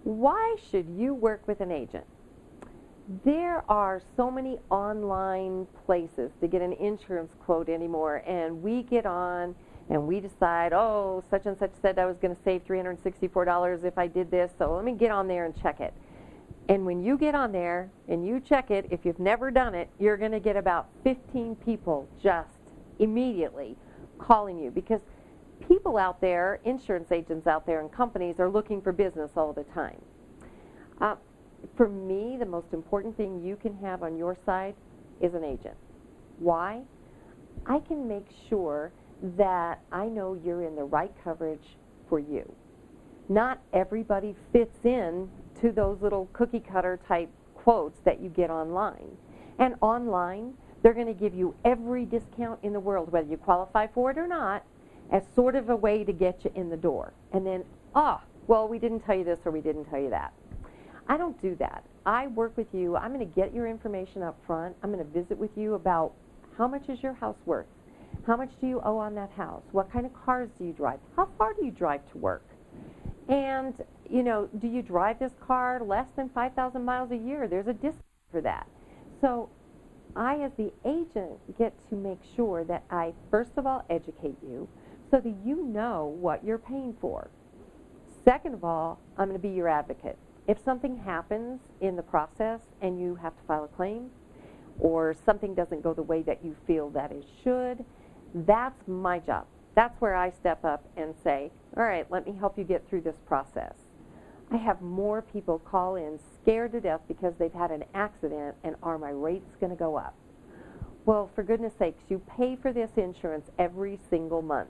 Why should you work with an agent? There are so many online places to get an insurance quote anymore, and we get on and we decide, oh, such and such said I was going to save $364 if I did this, so let me get on there and check it. And when you get on there and you check it, if you've never done it, you're going to get about 15 people just immediately calling you, because people out there, insurance agents out there and companies, are looking for business all the time. For me, the most important thing you can have on your side is an agent. Why? I can make sure that I know you're in the right coverage for you. Not everybody fits in to those little cookie cutter type quotes that you get online. And online, they're going to give you every discount in the world, whether you qualify for it or not, as sort of a way to get you in the door. And then, well, we didn't tell you this or we didn't tell you that. I don't do that. I work with you. I'm going to get your information up front. I'm going to visit with you about how much is your house worth? How much do you owe on that house? What kind of cars do you drive? How far do you drive to work? And, you know, do you drive this car less than 5,000 miles a year? There's a discount for that. So I, as the agent, get to make sure that I, first of all, educate you so that you know what you're paying for. Second of all, I'm going to be your advocate. If something happens in the process and you have to file a claim, or something doesn't go the way that you feel that it should, that's my job. That's where I step up and say, all right, let me help you get through this process. I have more people call in scared to death because they've had an accident and are my rates going to go up? Well, for goodness sakes, you pay for this insurance every single month.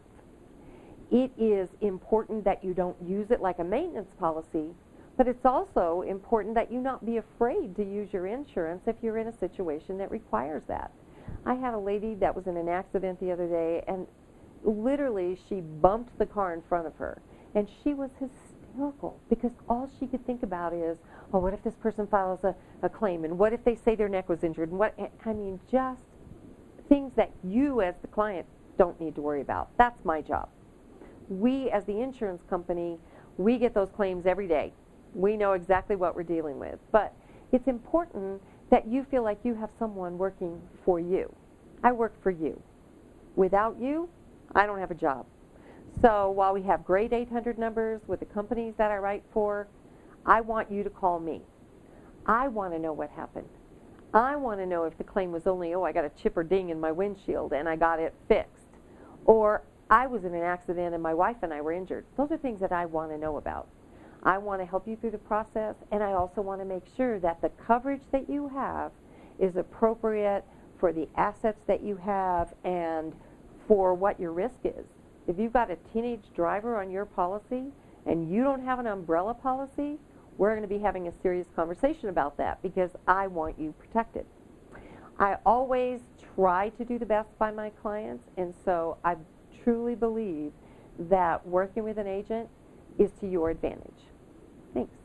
It is important that you don't use it like a maintenance policy, but it's also important that you not be afraid to use your insurance if you're in a situation that requires that. I had a lady that was in an accident the other day, and literally she bumped the car in front of her, and she was hysterical because all she could think about is, oh, what if this person files a claim, and what if they say their neck was injured, and I mean, just things that you as the client don't need to worry about. That's my job. We, as the insurance company, we get those claims every day. We know exactly what we're dealing with. But it's important that you feel like you have someone working for you. I work for you. Without you, I don't have a job. So while we have great 800 numbers with the companies that I write for, I want you to call me. I want to know what happened. I want to know if the claim was only, oh, I got a chip or ding in my windshield and I got it fixed. Or I was in an accident and my wife and I were injured. Those are things that I want to know about. I want to help you through the process, and I also want to make sure that the coverage that you have is appropriate for the assets that you have and for what your risk is. If you've got a teenage driver on your policy and you don't have an umbrella policy, we're going to be having a serious conversation about that because I want you protected. I always try to do the best by my clients, and so I truly believe that working with an agent is to your advantage. Thanks.